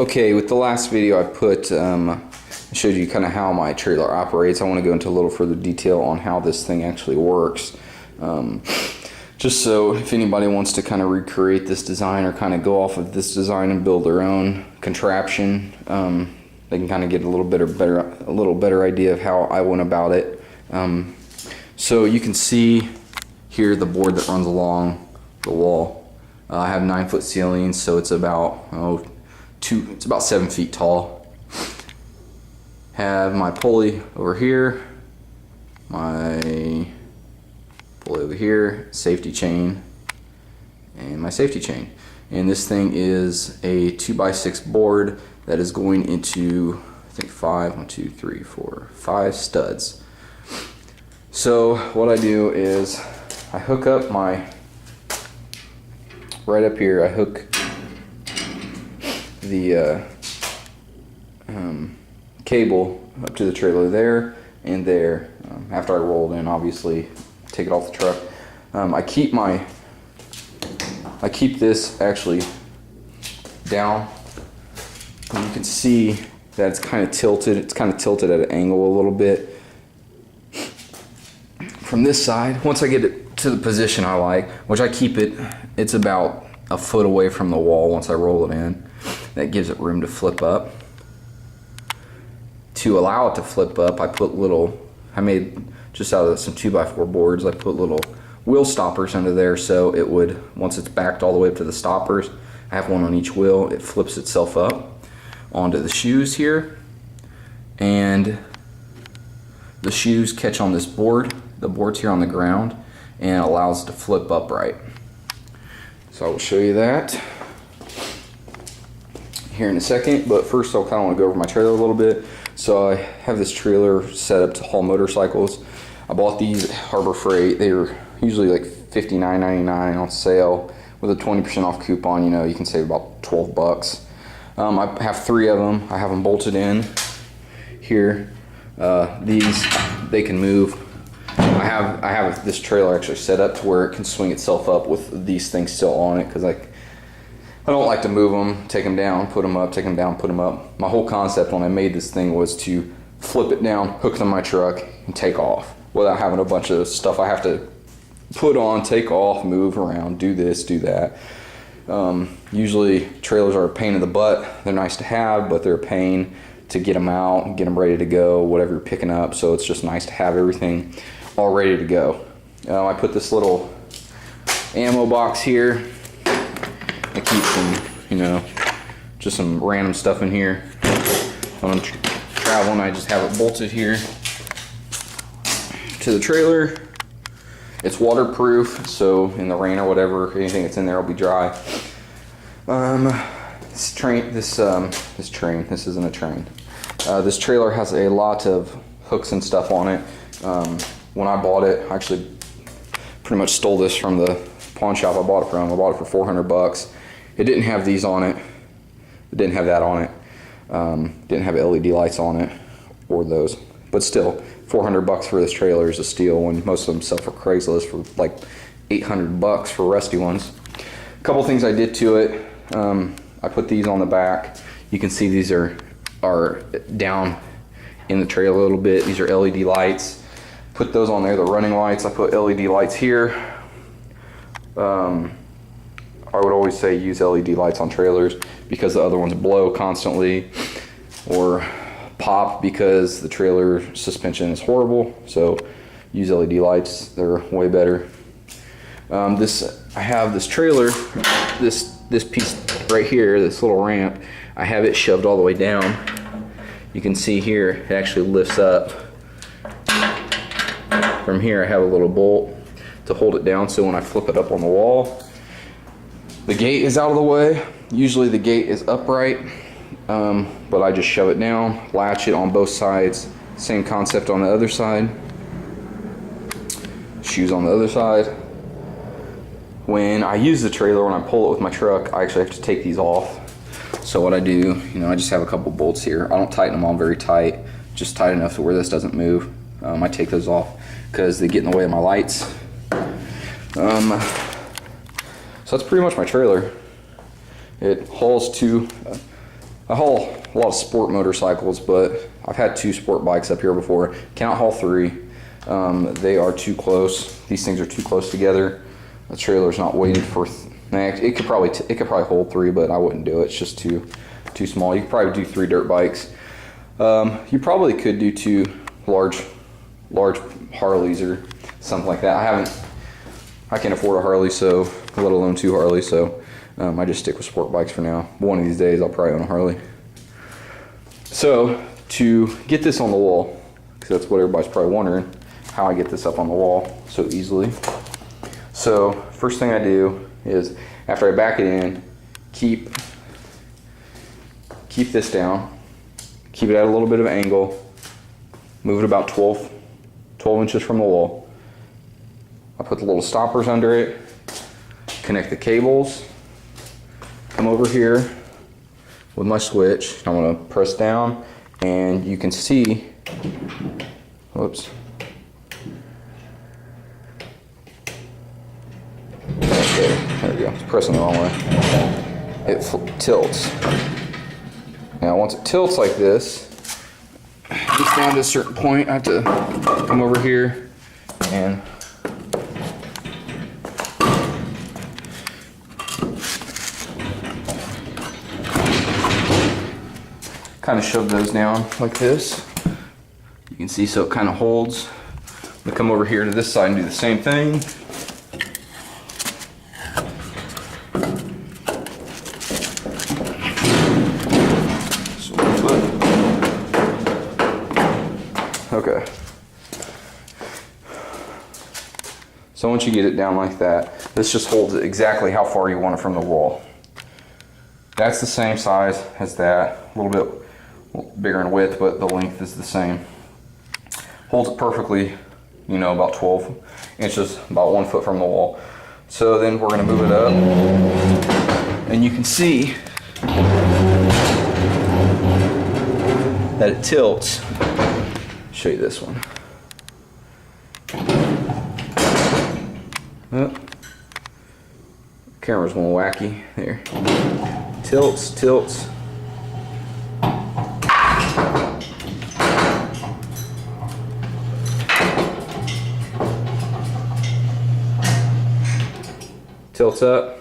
Okay, with the last video I put, I showed you kind of how my trailer operates. I want to go into a little further detail on how this thing actually works. Just so if anybody wants to kind of recreate this design or kind of go off of this design and build their own contraption, they can kind of get a little better idea of how I went about it. So you can see here the board that runs along the wall. I have 9-foot ceilings, so it's about it's about 7 feet tall. Have my pulley over here, my pulley over here, safety chain, and my safety chain. And this thing is a 2x6 board that is going into, I think, 5 studs. So what I do is I hook up right up here, I hook the cable up to the trailer there and there. After I roll it in, obviously, take it off the truck. I keep this actually down. And you can see that it's kind of tilted. It's kind of tilted at an angle a little bit. From this side, once I get it to the position I like, which I keep it, it's about a foot away from the wall once I roll it in. That gives it room to flip up. To allow it to flip up, I made just out of some 2x4 boards, I put little wheel stoppers under there, so it would, once it's backed all the way up to the stoppers, I have one on each wheel, it flips itself up onto the shoes here, and the shoes catch on this board. The board's here on the ground, and it allows it to flip upright. So I will show you that here in a second, but first I'll kind of want to go over my trailer a little bit. So I have this trailer set up to haul motorcycles. I bought these at Harbor Freight. They were usually like $59.99 on sale. With a 20% off coupon, you can save about 12 bucks. I have 3 of them. I have them bolted in here. These, they can move. I have this trailer actually set up to where it can swing itself up with these things still on it, because I don't like to move them, take them down, put them up, take them down, put them up. My whole concept when I made this thing was to flip it down, hook it on my truck, and take off without having a bunch of stuff I have to put on, take off, move around, do this, do that. Usually trailers are a pain in the butt. They're nice to have, but they're a pain to get them out and get them ready to go, whatever you're picking up. So it's just nice to have everything all ready to go. I put this little ammo box here. I keep some, just some random stuff in here. When I'm traveling, I just have it bolted here to the trailer. It's waterproof, so in the rain or whatever, anything that's in there will be dry. This isn't a train. This trailer has a lot of hooks and stuff on it. When I bought it, I actually pretty much stole this from the pawn shop I bought it from. I bought it for 400 bucks. It didn't have these on it. It didn't have that on it. Didn't have LED lights on it or those. But still, 400 bucks for this trailer is a steal when most of them sell for Craigslist for like 800 bucks for rusty ones. A couple things I did to it. I put these on the back. You can see these are down in the trailer a little bit. These are LED lights. Put those on there, the running lights. I put LED lights here. I would always say use LED lights on trailers because the other ones blow constantly or pop because the trailer suspension is horrible. So use LED lights, they're way better. I have this trailer, this piece right here, this little ramp, I have it shoved all the way down. You can see here, it actually lifts up. From here I have a little bolt to hold it down, so when I flip it up on the wall, the gate is out of the way. Usually the gate is upright, but I just shove it down, latch it on both sides. Same concept on the other side. Shoes on the other side. When I use the trailer, when I pull it with my truck, I actually have to take these off. So what I do, I just have a couple bolts here. I don't tighten them all very tight, just tight enough to where this doesn't move. I take those off because they get in the way of my lights. So that's pretty much my trailer. It hauls to I haul a lot of sport motorcycles, but I've had 2 sport bikes up here before. Cannot haul 3. They are too close. These things are too close together. The trailer's not weighted for. It could probably hold 3, but I wouldn't do it. It's just too small. You could probably do 3 dirt bikes. You probably could do 2 large Harleys or something like that. I can't afford a Harley, so let alone 2 Harleys. So I just stick with sport bikes for now. One of these days, I'll probably own a Harley. So to get this on the wall, because that's what everybody's probably wondering, how I get this up on the wall so easily. So first thing I do is, after I back it in, keep this down, keep it at a little bit of angle, move it about 12 inches from the wall. I put the little stoppers under it, connect the cables, come over here with my switch. I'm going to press down, and you can see, whoops. There we go. It's pressing the wrong way. It tilts. Now, once it tilts like this, it gets down to a certain point, I have to come over here and kind of shove those down like this. You can see, so it kind of holds. I'm gonna come over here to this side and do the same thing. Okay. So once you get it down like that, this just holds it exactly how far you want it from the wall. That's the same size as that, a little bit bigger in width, but the length is the same. Holds it perfectly, you know, about 12 inches, about 1 foot from the wall. So then we're gonna move it up, and you can see that it tilts. Show you this one. Oh, camera's going wacky there. Tilts. Tilts up.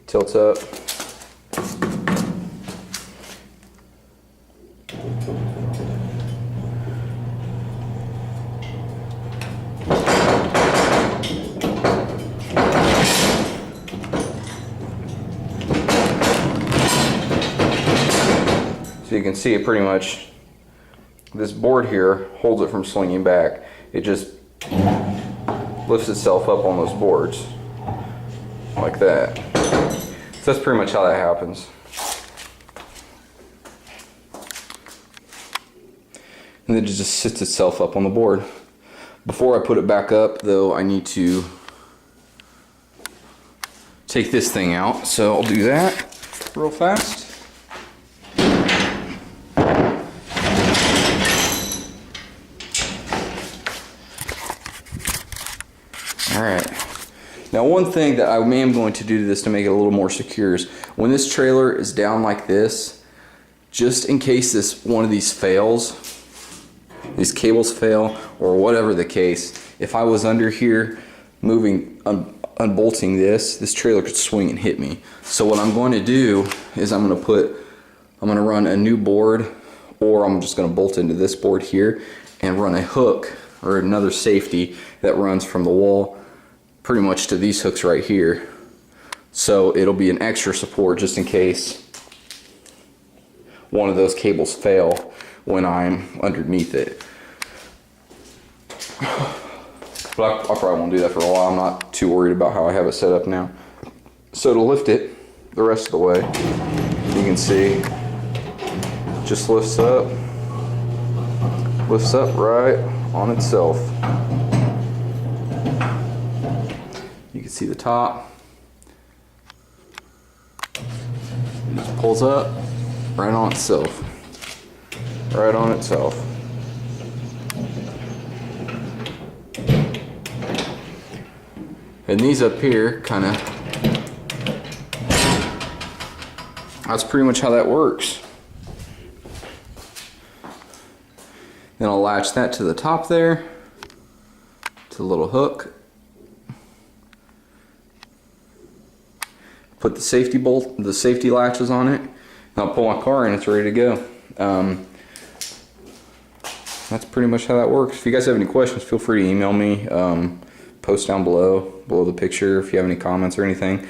Tilts up. So you can see it pretty much, this board here holds it from swinging back. It just lifts itself up on those boards like that. So that's pretty much how that happens. And then it just sits itself up on the board. Before I put it back up though, I need to take this thing out. So I'll do that real fast. All right. Now, one thing that I am going to do to this to make it a little more secure is when this trailer is down like this, just in case one of these fails, these cables fail or whatever the case, if I was under here moving, unbolting this trailer could swing and hit me. So what I'm going to do is I'm going to run a new board, or I'm just going to bolt into this board here and run a hook or another safety that runs from the wall pretty much to these hooks right here. So it'll be an extra support just in case one of those cables fail when I'm underneath it. But I probably won't do that for a while. I'm not too worried about how I have it set up now. So to lift it the rest of the way, you can see, just lifts up right on itself. You can see the top. It just pulls up right on itself. Right on itself. And these up here kind of that's pretty much how that works. Then I'll latch that to the top there, to the little hook. Put the safety bolt, the safety latches on it, and I'll pull my car in, it's ready to go. That's pretty much how that works. If you guys have any questions, feel free to email me. Post down below the picture if you have any comments or anything.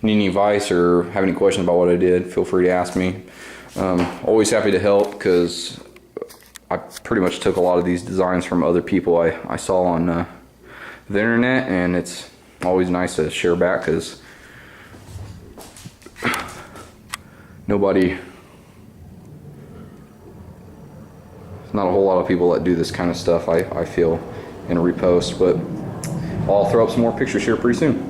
Need any advice or have any questions about what I did, feel free to ask me. Always happy to help, because I pretty much took a lot of these designs from other people I saw on the internet, and it's always nice to share back, because not a whole lot of people that do this kind of stuff, I feel, in a repost, but I'll throw up some more pictures here pretty soon.